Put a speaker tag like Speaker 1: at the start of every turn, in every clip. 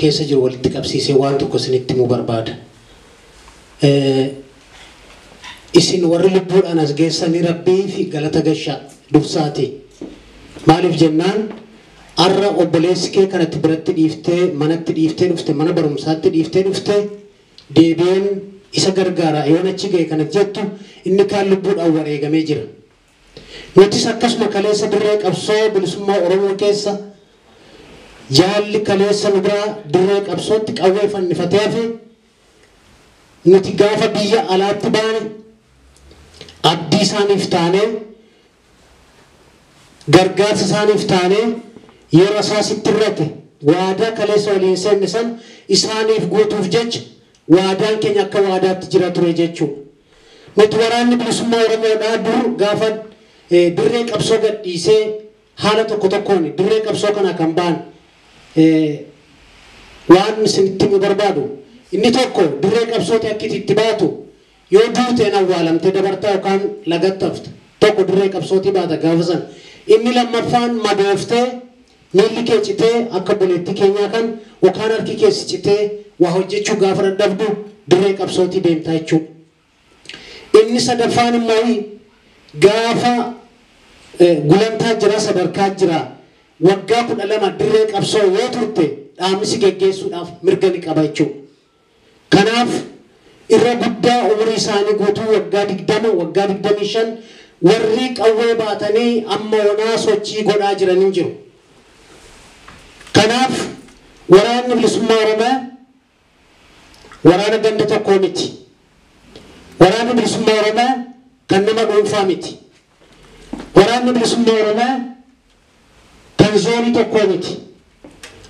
Speaker 1: keessa jiru walitti qabsiisee waan tokko isinitti mu barbaada. Isin warri lubbuudhaan as geessanii Rabbii fi galata gashaa dursaati. Maaliif jennaan arra obboleessi kee kanatti biratti dhiiftee manatti dhiiftee dhufte mana barumsaatti dhiiftee dhufte deebiin isa gargaara yoon achi ga'e kanatti jettu inni kaan lubbuudhaan wareegamee jira. Nutis akkasuma kaleessa dirree qabsoo bilisummaa Oromoo keessa jaalli kaleessa nu biraa dirree qabsootti qawwee fannifatee fi nuti gaafa biyya alaatti baane abdii isaaniif taanee gargaarsa isaaniif taanee yeroo isaasitti irratti waadaa kaleessa waliin seenne san isaaniif guutuuf jecha waadaan keenya akka waadaatti jira ture jechuudha. Nuti waraanni bilisummaa Oromoodhaa dur gaafa dirree qabsoo gadhiisee haala tokko tokkoon dirree qabsoo kana kan baan waan isinitti nu barbaadu inni tokko dirree qabsooti akkiti itti baatu yoo duuteen awwaalamtee dabartaa yookaan lagattafta tokko dirree qabsooti baata gaafa san inni lammaffaan madooftee miilli kee citee akka boleetti keenyaa kan yookaan harki keessi citee waa hojjechuu gaafa dadhabdu dirree qabsooti deemtaa jechuudha. Inni sadaffaan immoo gaafa gulantaa jira sadarkaa jira waggaa 12 dirree qabsoo yoo turte dhaamsi geggeessuudhaaf mirga ni qaba jechuudha. Kanaaf irra guddaa umurii isaanii guutuu waggaa 20 waggaa 25 warri qawwee baatanii amma onaa sochii godhaa jiran hin jiru. Kanaaf waraanni bilisummaa Oromoo waraana ganda tokkoo miti. Waraanni bilisummaa Oromoo kan nama dhuunfaa miti. Waraanni bilisummaa Oromoo kan zoonii tokkoo miti.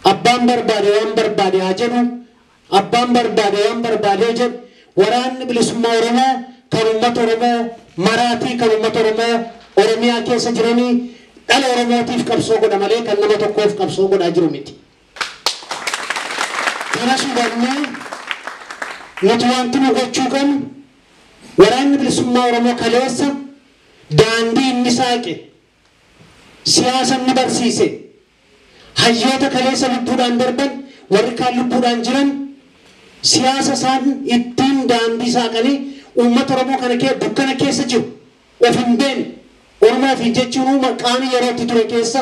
Speaker 1: Abbaan barbaade waan barbaade haa jedhu, abbaan barbaade waan barbaade haa jedhu. Waraanni bilisummaa Oromoo kan uummata Oromoo maraatii kan uummata Oromoo Oromiyaa keessa jiranii dhala Oromootiif qabsoo godha malee kan nama tokkoof qabsoo godhaa jiru miti. Kana hubannee nuti wanti nu gochuu qabnu waraanni bilisummaa Oromoo kaleessa daandii inni saaqe siyaasa inni barsiise hayyoota kaleessa lubbuudhaan darban warri kaan lubbuudhaan jiran siyaasa isaan ittiin daandii saaqanii uummata Oromoo kana dukkana keessa jiru of hin beekne Oromoo fi jechuun maqaan yerootti ture keessa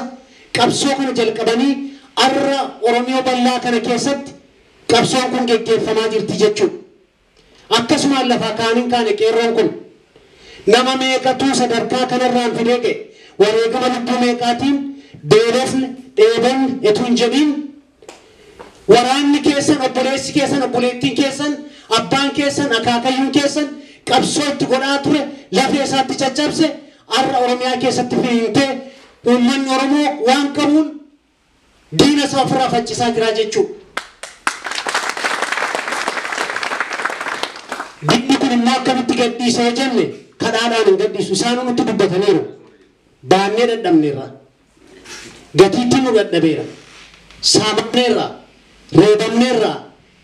Speaker 1: qabsoo kana jalqabanii arra Oromoo bal'aa kana keessatti qabsoon kun geggeeffamaa jirti jechuudha. Akkasumaan lafaa kaaniin kaane qeerroon kun nama meeqatu sadarkaa kanarraan fidee ga'e wareegama lubbuu meeqaatiin beelofne dheebonne etuu hin jedhiin waraanni keessan obboleessi keessan obboleettiin keessan abbaan keessan akaakayyuun keessan qabsoo itti godhaa ture lafee isaatti caccabse arra Oromiyaa keessatti fiintee uummanni Oromoo waan qabuun diina isaa ofirraa faccisaa jira jechuudha. Dinni kun immoo akkamitti gadhiisee jenne kadhaadhaan hin gadhiisu isaanuu nutti dubbataniiru. Baannee dadhabneerra. Gatiitti nu dadhabeera. Saamamneerra. Reebamneerra.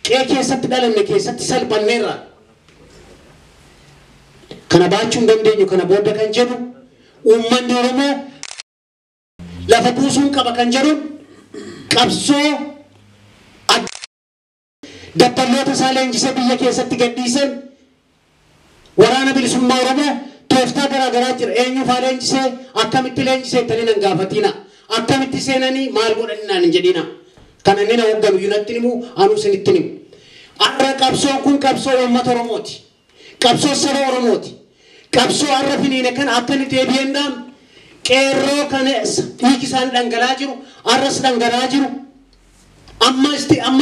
Speaker 1: Qe'ee keessatti dhalanne keessatti salphanneerra. Kana baachuu hin dandeenyu kana booda kan jedhu uummanni Oromoo lafa buusuun qaba kan jedhu qabsoo dabballoota isaa leenjisee biyya keessatti gadhiisan waraana bilisummaa Oromoo tooftaa garaagaraa jira eenyufaa leenjisee akkamitti leenjisee tanii nan gaafatiina akkamitti seenanii maal godhaninaan hin jedhina kana inni na hogganu yunatti himu anuu isinitti himu arra qabsoon kun qabsoo uummata Oromooti qabsoo saba Oromooti qabsoo arra finiine kana akkamitti deebi'ennaan qeerroo kaneessa dhiigi isaan dhangalaa jiru arras dhangalaa jiru amma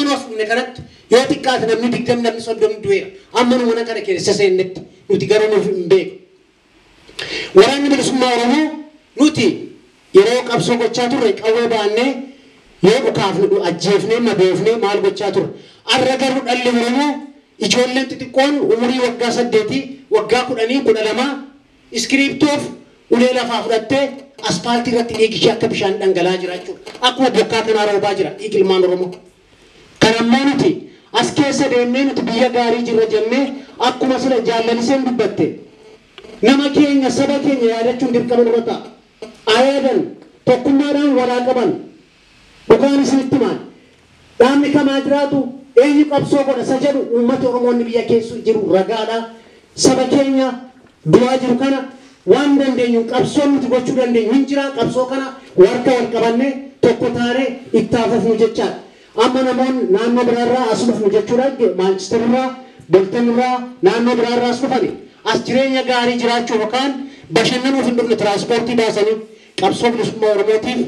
Speaker 1: noos inni kanatti yoo xiqqaate namni 20 namni 30 du'eera amma nu mana kana keessa seennetti nuti garuu nuuf hin beeku. Waraanni bilisummaa Oromoo nuti yeroo qabsoo gochaa turre qawwee baannee yoo dhukaafne ajjeefnee madeefnee maal gochaa turre arra garuu dhalli Oromoo ijoolleen xixiqqoon umurii waggaa 8 waggaa 10 12 iskiriiptoof ulee lafaa fudhattee asfaaltii irratti dhiigi akka bishaan dhangalaa jira jechuudha. Akkuma bokkaa kanaa roobaa jira dhiigi ilmaan Oromoo. Kan ammoo nuti as keessa deemnee nuti biyya gaarii jirra jennee akkuma sila jaalaliseen dubbatte nama keenya saba keenya yaadachuun dirqama nurra ta'a. Ayaadan tokkummaadhaan walaa qaban dhugaan isinitti maal dhaabni kamaa jiraatu eenyu qabsoo godha isa jedhu uummata Oromoonni biyya keessa jiru ragaadha. Saba keenya du'aa jiru kana waan dandeenyu qabsoo nuti gochuu dandeenyu hin jira. Qabsoo kana warka wal qabannee tokko taanee itti hafuufnu jechaadha. Amma namoonni naannoo biraarraa as dhufnu jechuudha. Manchester irraa, Bolton irraa, naannoo biraarraa as dhufani. As jireenya gaarii jiraachuu yookaan bashannanuuf hin dhufne tiraanspoortii baasanii qabsoo bilisummaa Oromootiif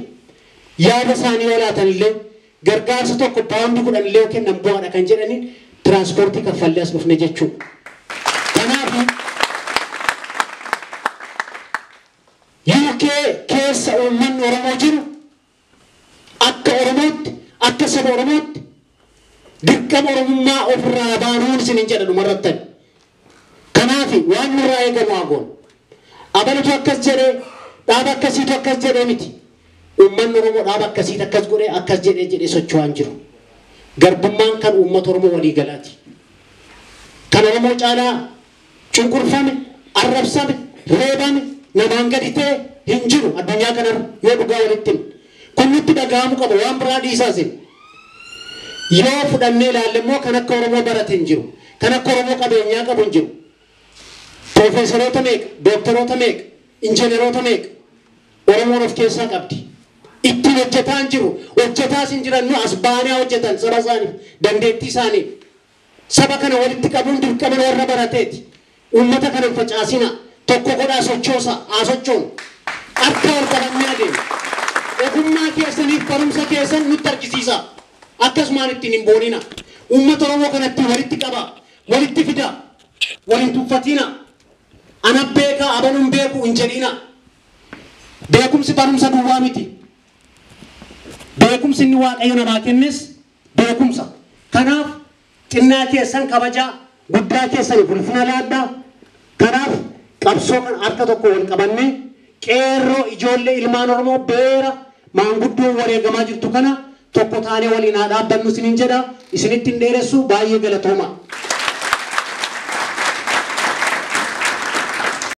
Speaker 1: yaada isaanii yoo laatan illee gargaarsa tokko paawundi 10 illee kennan bu'aadha kan jedhanii tiraanspoortii kaffallee as dhufne jechuudha. Kanaaf UK keessa uummanni Oromoo jiru akka Oromootti akka saba Oromootti dirqama Oromummaa ofirraa baanuun isin hin jedhan dhumarrattan. Kanaaf waan nurraa eegamu agoon abalutu akkas jedhee dhaaba akkasiitu akkas jedhee miti. Uummanni Oromoo dhaaba akkasiit akkas godhee akkas jedhee socho'aa jiru. Garbummaan kan uummata Oromoo walii galaati. Kan Oromoo caalaa cunqurfame, arrabsame, reebame, namaan gadi ta'e hin jiru addunyaa kanarra yoo dhugaa walitti himu. Kun nutti dhaga'amu qaba waan biraa dhiisaasin. Yoo fudhannee ilaalle immoo kan akka Oromoo barate hin jiru. Kan akka Oromoo qabeenyaa qabu hin jiru. Profeesaroota meeqa, dooktaroota meeqa, injineroota meeqa Oromoon of keessaa qabdi. Itti hojjetaa hin jiru. Hojjetaas hin jiran nu as baanee hojjetan saba isaaniif dandeettii isaaniif. Saba kana walitti qabuun dirqama warra barateeti. Uummata kana facaasina tokko godhaa sochoosa sochoon akka wal qabannee adeemu. Ogummaa keessaniif barumsa keessan nutti argisiisa. Akkasumaan ittiin hin boonina. Uummata Oromoo kanatti walitti qaba, walitti fida, waliin tuffatina. Ana beekaa abanuun beeku hin jedhina. Beekumsi barumsa duwwaa miti. Beekumsi inni Waaqayyo namaa kennes beekumsa. Kanaaf xinnaa keessan kabajaa, guddaa keessan ulfina laadhaa. Kanaaf qabsoo kan harka tokko wal qabannee qeerroo ijoollee ilmaan Oromoo beera maanguddoo wareegamaa jirtu kana tokko taanee waliin haa dhaabbannu isiniin jedha. Isinitti hin dheeressu baay'ee galatooma.